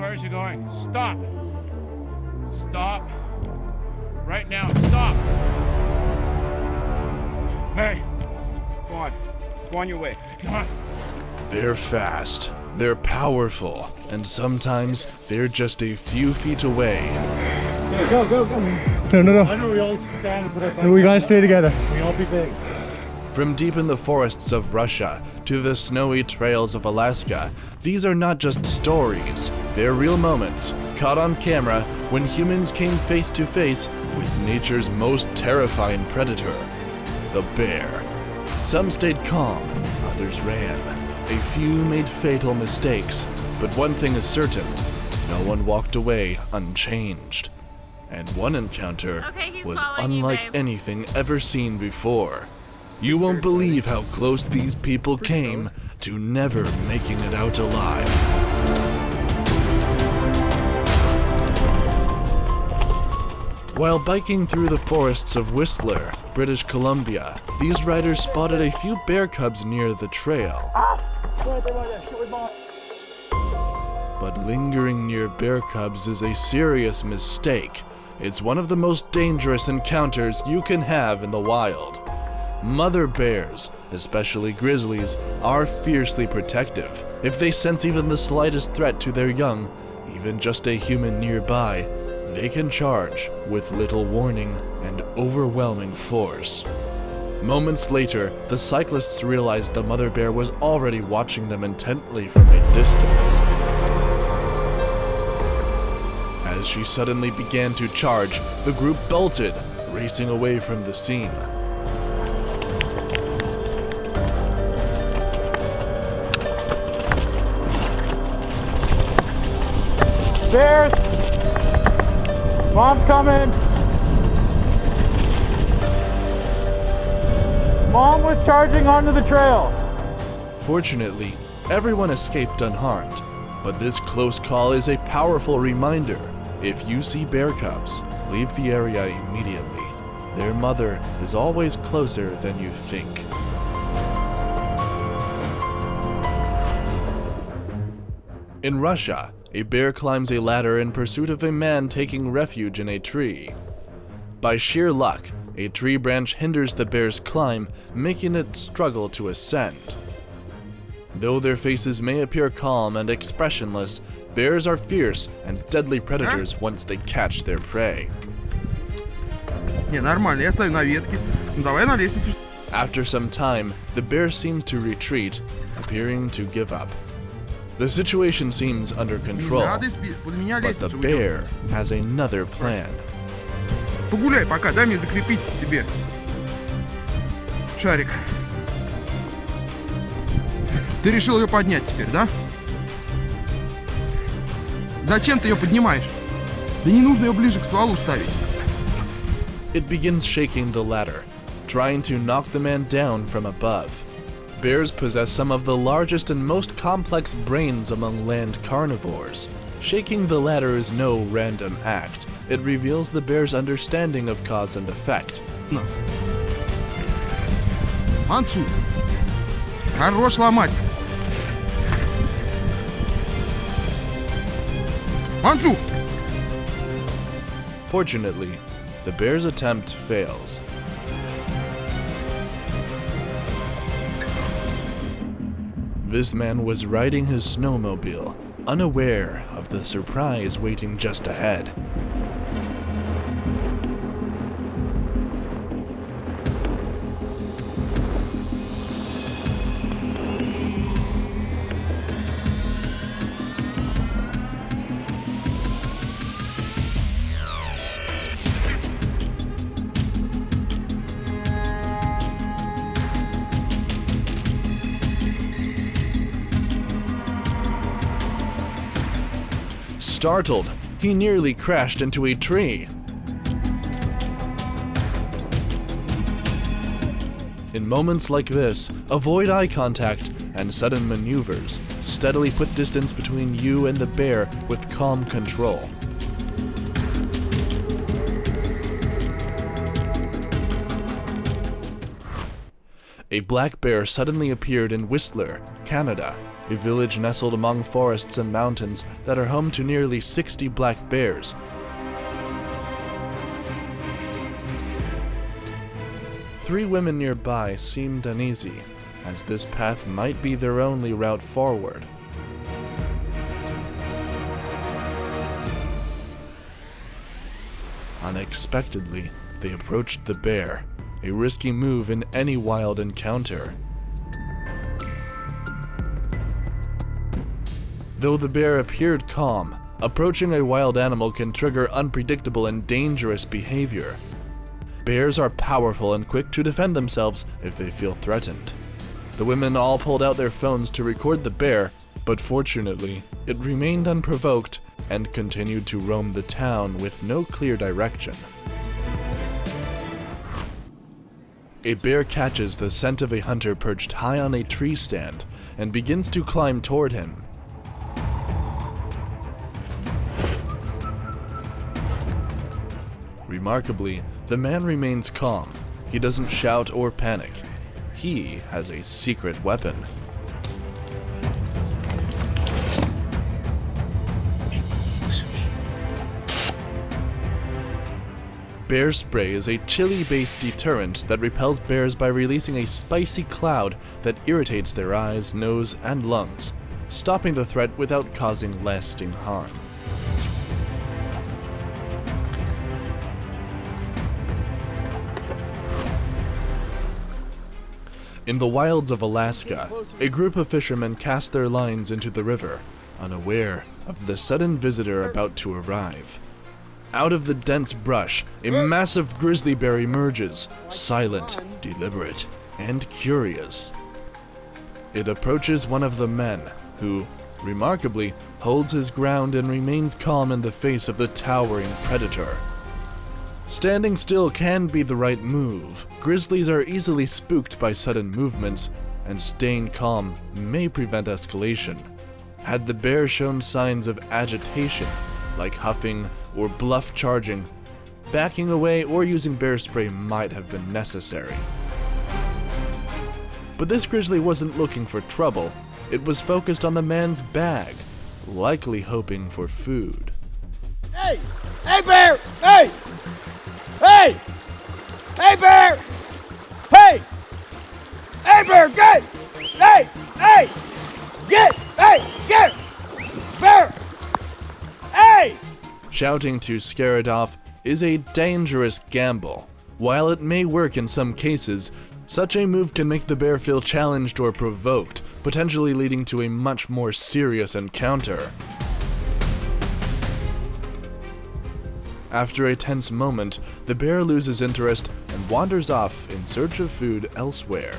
far as you're going. Stop. Stop. Right now. Stop. Hey. Go on. Go on your way. Come on. They're fast, they're powerful, and sometimes they're just a few feet away. Go. No. I know we all stand, but we gotta stay together. We all be big. From deep in the forests of Russia to the snowy trails of Alaska, these are not just stories, they're real moments, caught on camera when humans came face to face with nature's most terrifying predator, the bear. Some stayed calm, others ran. A few made fatal mistakes, but one thing is certain, no one walked away unchanged. And one encounter was unlike anything ever seen before. You won't believe how close these people came to never making it out alive. While biking through the forests of Whistler, British Columbia, these riders spotted a few bear cubs near the trail. But lingering near bear cubs is a serious mistake. It's one of the most dangerous encounters you can have in the wild. Mother bears, especially grizzlies, are fiercely protective. If they sense even the slightest threat to their young, even just a human nearby, they can charge with little warning and overwhelming force. Moments later, the cyclists realized the mother bear was already watching them intently from a distance. As she suddenly began to charge, the group bolted, racing away from the scene. Bears! Mom's coming! Mom was charging onto the trail! Fortunately, everyone escaped unharmed, but this close call is a powerful reminder. If you see bear cubs, leave the area immediately. Their mother is always closer than you think. In Russia, a bear climbs a ladder in pursuit of a man taking refuge in a tree. By sheer luck, a tree branch hinders the bear's climb, making it struggle to ascend. Though their faces may appear calm and expressionless, bears are fierce and deadly predators once they catch their prey. Не, нормально, я стою на ветке. Ну давай на лестницу. After some time, the bear seems to retreat, appearing to give up. The situation seems under control, but the bear has another plan. Погуляй пока, дай мне закрепить тебе шарик. Ты решил ее поднять теперь, да? Зачем ты ее поднимаешь? Да не нужно ее ближе к стволу ставить. It begins shaking the ladder, trying to knock the man down from above. Bears possess some of the largest and most complex brains among land carnivores. Shaking the ladder is no random act. It reveals the bear's understanding of cause and effect. No. Мансу, хорош ломать. Мансу! Fortunately, the bear's attempt fails. This man was riding his snowmobile, unaware of the surprise waiting just ahead. Startled, he nearly crashed into a tree. In moments like this, avoid eye contact and sudden maneuvers. Steadily put distance between you and the bear with calm control. A black bear suddenly appeared in Whistler, Canada, a village nestled among forests and mountains that are home to nearly 60 black bears. Three women nearby seemed uneasy, as this path might be their only route forward. Unexpectedly, they approached the bear, a risky move in any wild encounter. Though the bear appeared calm, approaching a wild animal can trigger unpredictable and dangerous behavior. Bears are powerful and quick to defend themselves if they feel threatened. The women all pulled out their phones to record the bear, but fortunately, it remained unprovoked and continued to roam the town with no clear direction. A bear catches the scent of a hunter perched high on a tree stand and begins to climb toward him. Remarkably, the man remains calm. He doesn't shout or panic. He has a secret weapon. Bear spray is a chili-based deterrent that repels bears by releasing a spicy cloud that irritates their eyes, nose, and lungs, stopping the threat without causing lasting harm. In the wilds of Alaska, a group of fishermen cast their lines into the river, unaware of the sudden visitor about to arrive. Out of the dense brush, a massive grizzly bear emerges, silent, deliberate, and curious. It approaches one of the men, who, remarkably, holds his ground and remains calm in the face of the towering predator. Standing still can be the right move. Grizzlies are easily spooked by sudden movements, and staying calm may prevent escalation. Had the bear shown signs of agitation, like huffing or bluff charging, backing away or using bear spray might have been necessary. But this grizzly wasn't looking for trouble. It was focused on the man's bag, likely hoping for food. Hey! Hey, bear! Hey! Hey! Hey, bear! Hey! Hey, bear, get! Hey! Hey! Get! Hey! Get! Bear! Hey! Shouting to scare it off is a dangerous gamble. While it may work in some cases, such a move can make the bear feel challenged or provoked, potentially leading to a much more serious encounter. After a tense moment, the bear loses interest and wanders off in search of food elsewhere.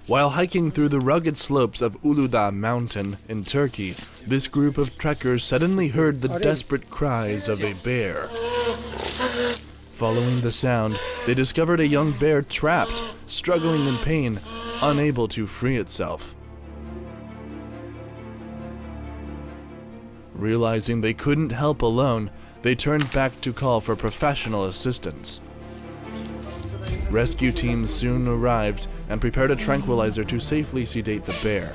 While hiking through the rugged slopes of Uludağ Mountain in Turkey, this group of trekkers suddenly heard the desperate cries of a bear. Following the sound, they discovered a young bear trapped, struggling in pain, unable to free itself. Realizing they couldn't help alone, they turned back to call for professional assistance. Rescue teams soon arrived and prepared a tranquilizer to safely sedate the bear.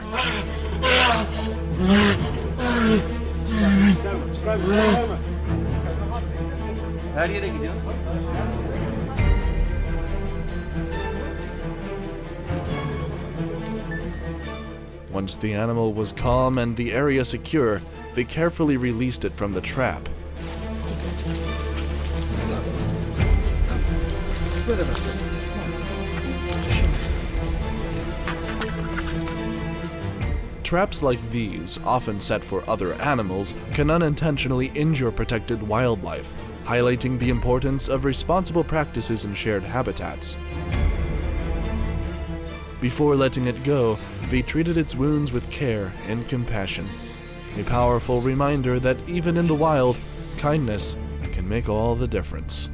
Once the animal was calm and the area secure, they carefully released it from the trap. Traps like these, often set for other animals, can unintentionally injure protected wildlife, highlighting the importance of responsible practices in shared habitats. Before letting it go, they treated its wounds with care and compassion. A powerful reminder that even in the wild, kindness can make all the difference.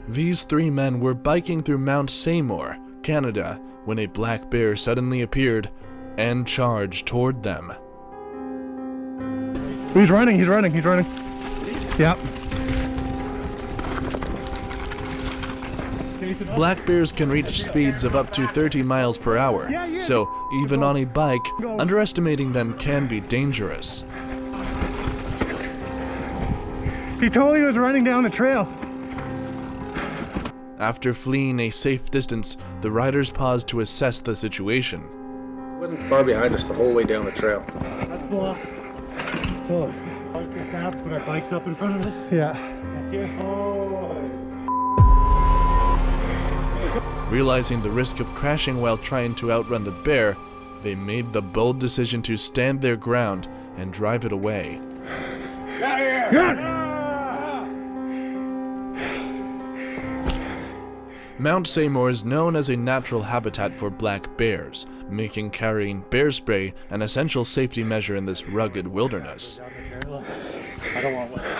These three men were biking through Mount Seymour, Canada, when a black bear suddenly appeared and charged toward them. He's running. Yep. Black bears can reach speeds of up to 30 miles per hour, so even on a bike, underestimating them can be dangerous. He totally was running down the trail. After fleeing a safe distance, the riders paused to assess the situation. It wasn't far behind us the whole way down the trail. That's cool. Cool. Just have to put our bikes up in front of us. Yeah. That's here. Realizing the risk of crashing while trying to outrun the bear, they made the bold decision to stand their ground and drive it away. Get out of here! Good. Mount Seymour is known as a natural habitat for black bears, making carrying bear spray an essential safety measure in this rugged wilderness.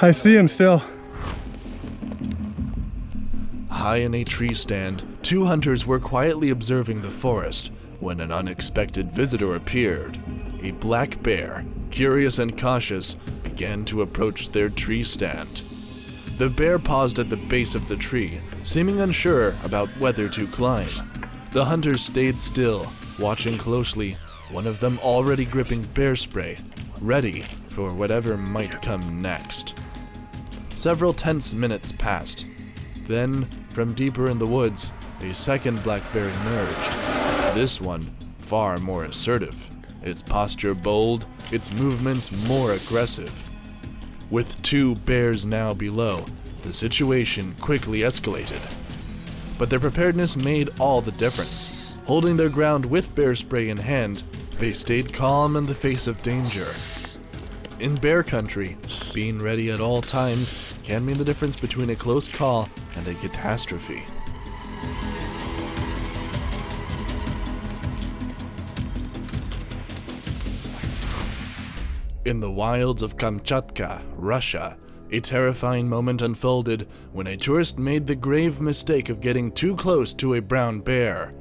I see him still. High in a tree stand, two hunters were quietly observing the forest when an unexpected visitor appeared. A black bear, curious and cautious, began to approach their tree stand. The bear paused at the base of the tree, seeming unsure about whether to climb. The hunters stayed still, watching closely, one of them already gripping bear spray, ready for whatever might come next. Several tense minutes passed. Then, from deeper in the woods, a second black bear emerged. This one, far more assertive, its posture bold, its movements more aggressive. With two bears now below, the situation quickly escalated. But their preparedness made all the difference. Holding their ground with bear spray in hand, they stayed calm in the face of danger. In bear country, being ready at all times can mean the difference between a close call and a catastrophe. In the wilds of Kamchatka, Russia, a terrifying moment unfolded when a tourist made the grave mistake of getting too close to a brown bear.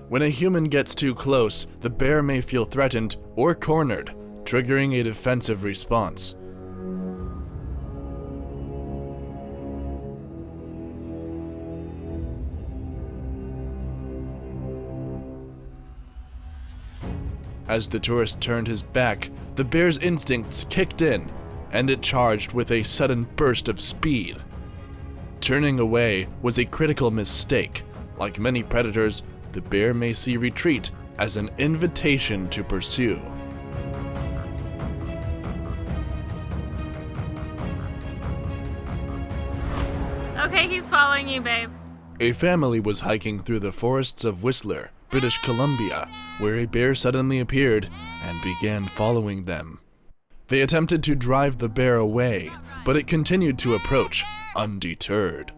When a human gets too close, the bear may feel threatened or cornered, triggering a defensive response. As the tourist turned his back, the bear's instincts kicked in, and it charged with a sudden burst of speed. Turning away was a critical mistake. Like many predators, the bear may see retreat as an invitation to pursue. Okay, he's following you, babe. A family was hiking through the forests of Whistler, British Columbia, where a bear suddenly appeared and began following them. They attempted to drive the bear away, but it continued to approach, undeterred.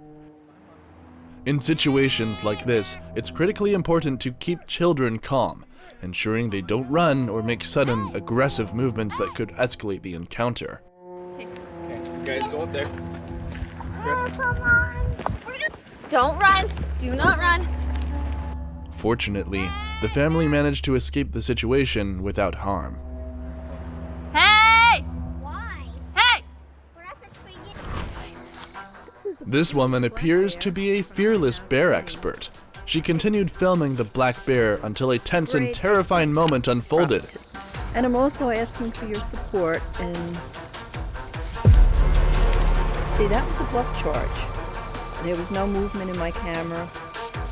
In situations like this, it's critically important to keep children calm, ensuring they don't run or make sudden, aggressive movements that could escalate the encounter. Okay, you guys go up there. Don't run. Do not run. Fortunately, the family managed to escape the situation without harm. Hey! Why? Hey! We're at the swinging. This woman appears to be a fearless bear expert. She continued filming the black bear until a tense and terrifying moment unfolded. And I'm also asking for your support in... See, that was a bluff charge. There was no movement in my camera.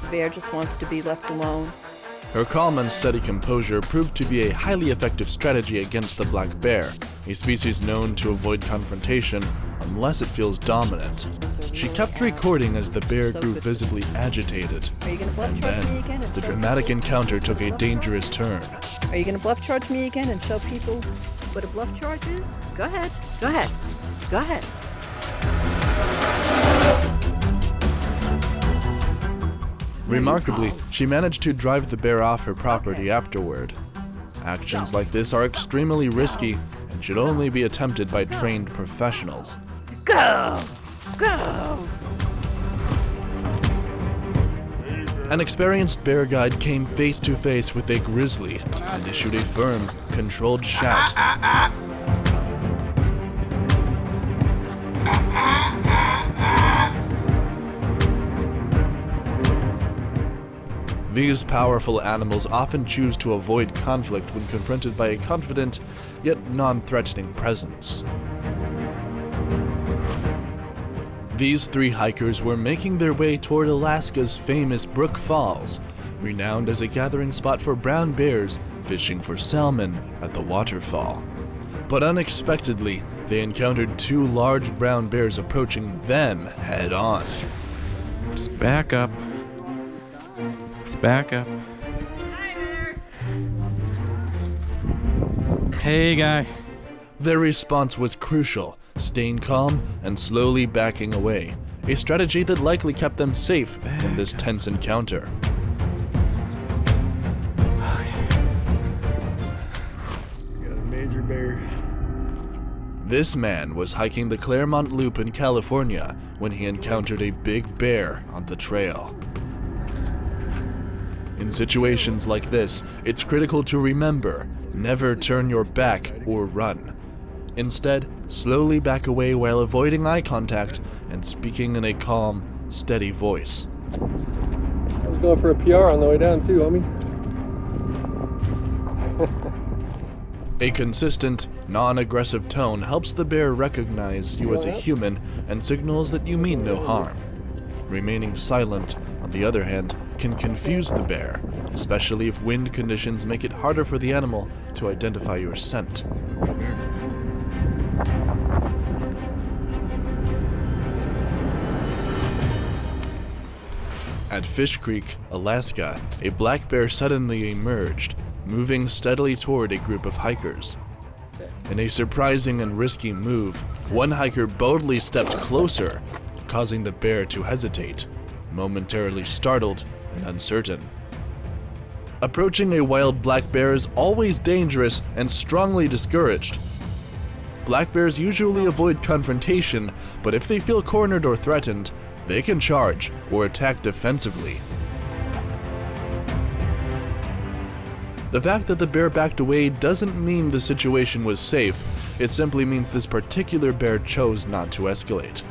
The bear just wants to be left alone. Her calm and steady composure proved to be a highly effective strategy against the black bear, a species known to avoid confrontation unless it feels dominant. She kept recording as the bear grew visibly agitated. Are you gonna bluff And charge me then, again? the dramatic encounter took a dangerous turn. Are you gonna bluff charge me again and show people what a bluff charge is? Go ahead. Go ahead. Go ahead. Remarkably, she managed to drive the bear off her property afterward. Actions like this are extremely risky and should only be attempted by trained professionals. Go! Go! An experienced bear guide came face to face with a grizzly and issued a firm, controlled shout. These powerful animals often choose to avoid conflict when confronted by a confident, yet non-threatening presence. These 3 hikers were making their way toward Alaska's famous Brook Falls, renowned as a gathering spot for brown bears fishing for salmon at the waterfall. But unexpectedly, they encountered 2 large brown bears approaching them head-on. Just back up. Just back up. Hi there. Hey, guy. Their response was crucial, staying calm and slowly backing away, a strategy that likely kept them safe in this tense encounter. Got a major bear. This man was hiking the Claremont Loop in California when he encountered a big bear on the trail. In situations like this, it's critical to remember, never turn your back or run. Instead, slowly back away while avoiding eye contact and speaking in a calm, steady voice. I was going for a PR on the way down too, homie. A consistent, non-aggressive tone helps the bear recognize you as a human and signals that you mean no harm. Remaining silent, on the other hand, can confuse the bear, especially if wind conditions make it harder for the animal to identify your scent. At Fish Creek, Alaska, a black bear suddenly emerged, moving steadily toward a group of hikers. In a surprising and risky move, one hiker boldly stepped closer, causing the bear to hesitate, momentarily startled and uncertain. Approaching a wild black bear is always dangerous and strongly discouraged. Black bears usually avoid confrontation, but if they feel cornered or threatened, they can charge or attack defensively. The fact that the bear backed away doesn't mean the situation was safe. It simply means this particular bear chose not to escalate.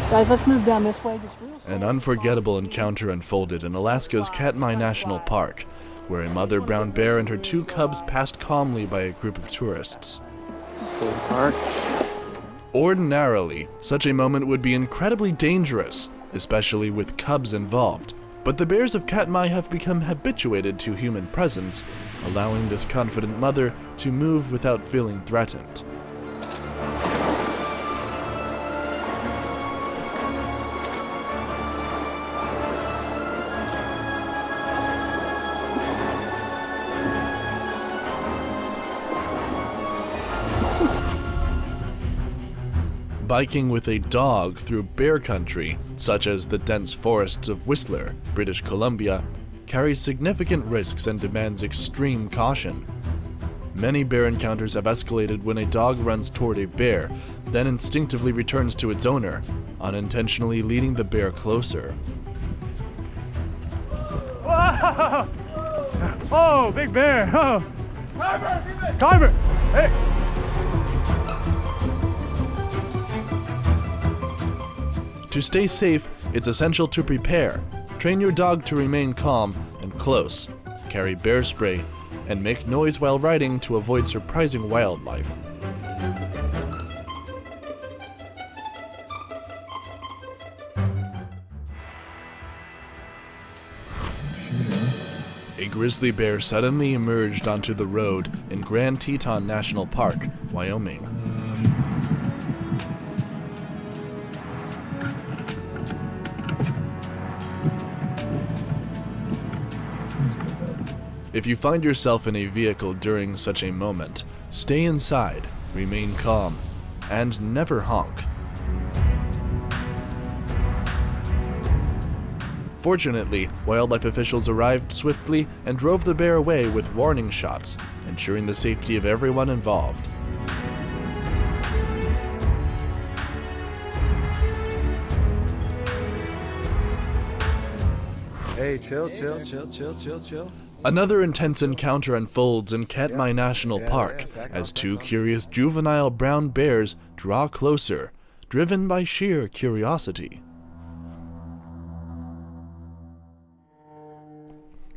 Guys, let's move down this way. An unforgettable encounter unfolded in Alaska's Katmai National Park, where a mother brown bear and her 2 cubs passed calmly by a group of tourists. Ordinarily, such a moment would be incredibly dangerous, especially with cubs involved, but the bears of Katmai have become habituated to human presence, allowing this confident mother to move without feeling threatened. Biking with a dog through bear country, such as the dense forests of Whistler, British Columbia, carries significant risks and demands extreme caution. Many bear encounters have escalated when a dog runs toward a bear, then instinctively returns to its owner, unintentionally leading the bear closer. Whoa! Oh, big bear! Oh! Carver! Hey! To stay safe, it's essential to prepare. Train your dog to remain calm and close, carry bear spray, and make noise while riding to avoid surprising wildlife. A grizzly bear suddenly emerged onto the road in Grand Teton National Park, Wyoming. If you find yourself in a vehicle during such a moment, stay inside, remain calm, and never honk. Fortunately, wildlife officials arrived swiftly and drove the bear away with warning shots, ensuring the safety of everyone involved. Hey, chill. Another intense encounter unfolds in Katmai National Park as 2 curious juvenile brown bears draw closer, driven by sheer curiosity.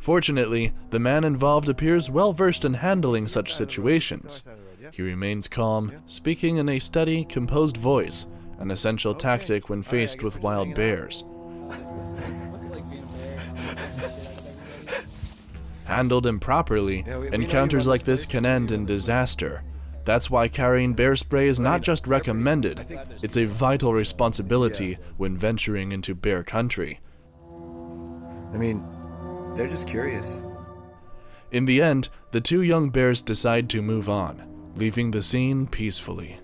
Fortunately, the man involved appears well versed in handling such situations. He remains calm, speaking in a steady, composed voice, an essential tactic when faced with wild bears. Handled improperly, encounters like this can end in disaster. That's why carrying bear spray is not just recommended, it's a vital responsibility when venturing into bear country. I mean, they're just curious. In the end, the two young bears decide to move on, leaving the scene peacefully.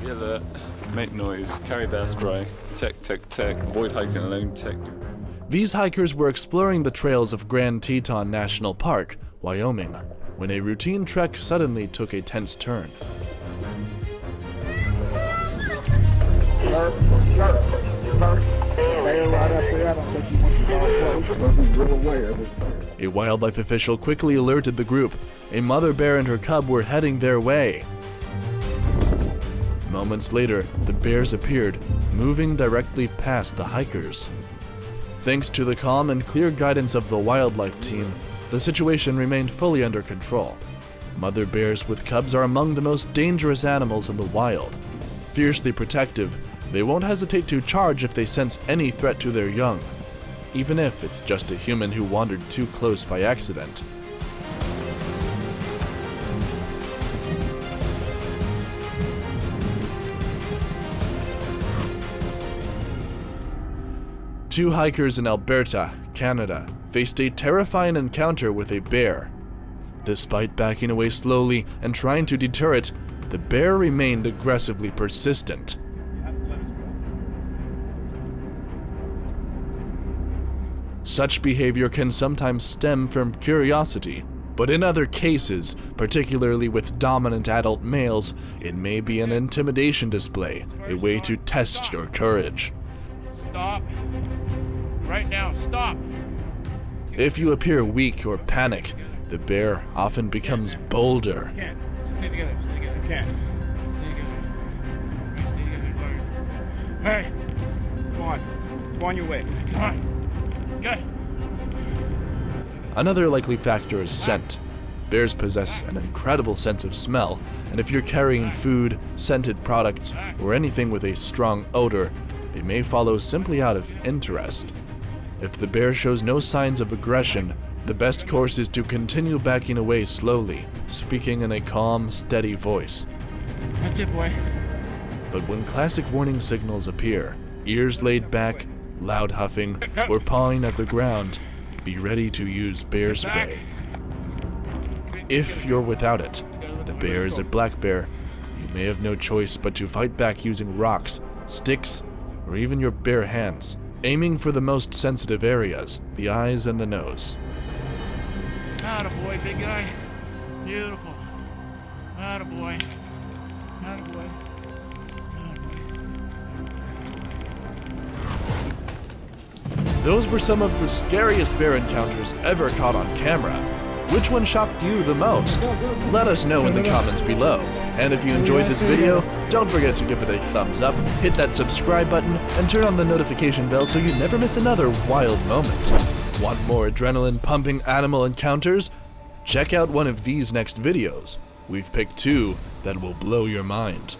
Yeah, that. Make noise, carry bear spray, tech, avoid hiking alone, tech. These hikers were exploring the trails of Grand Teton National Park, Wyoming, when a routine trek suddenly took a tense turn. A wildlife official quickly alerted the group. A mother bear and her cub were heading their way. Moments later, the bears appeared, moving directly past the hikers. Thanks to the calm and clear guidance of the wildlife team, the situation remained fully under control. Mother bears with cubs are among the most dangerous animals in the wild. Fiercely protective, they won't hesitate to charge if they sense any threat to their young, even if it's just a human who wandered too close by accident. Two hikers in Alberta, Canada, faced a terrifying encounter with a bear. Despite backing away slowly and trying to deter it, the bear remained aggressively persistent. Such behavior can sometimes stem from curiosity, but in other cases, particularly with dominant adult males, it may be an intimidation display, a way to test your courage. Stop. Right now, stop. If you appear weak or panic, the bear often becomes bolder. Can't. Stay together. Stay together. Can't. Stay together. Stay together. Hey. Come on. Go on your way. Come on. Good. Another likely factor is scent. Bears possess an incredible sense of smell, and if you're carrying food, scented products, or anything with a strong odor, they may follow simply out of interest. If the bear shows no signs of aggression, the best course is to continue backing away slowly, speaking in a calm, steady voice. That's it, boy. But when classic warning signals appear, ears laid back, loud huffing, or pawing at the ground, be ready to use bear spray. If you're without it, and the bear is a black bear, you may have no choice but to fight back using rocks, sticks, or even your bare hands, aiming for the most sensitive areas, the eyes and the nose. Attaboy, big guy. Beautiful. Attaboy. Attaboy. Those were some of the scariest bear encounters ever caught on camera. Which one shocked you the most? Let us know in the comments below. And if you enjoyed this video, don't forget to give it a thumbs up, hit that subscribe button, and turn on the notification bell so you never miss another wild moment. Want more adrenaline-pumping animal encounters? Check out one of these next videos. We've picked two that will blow your mind.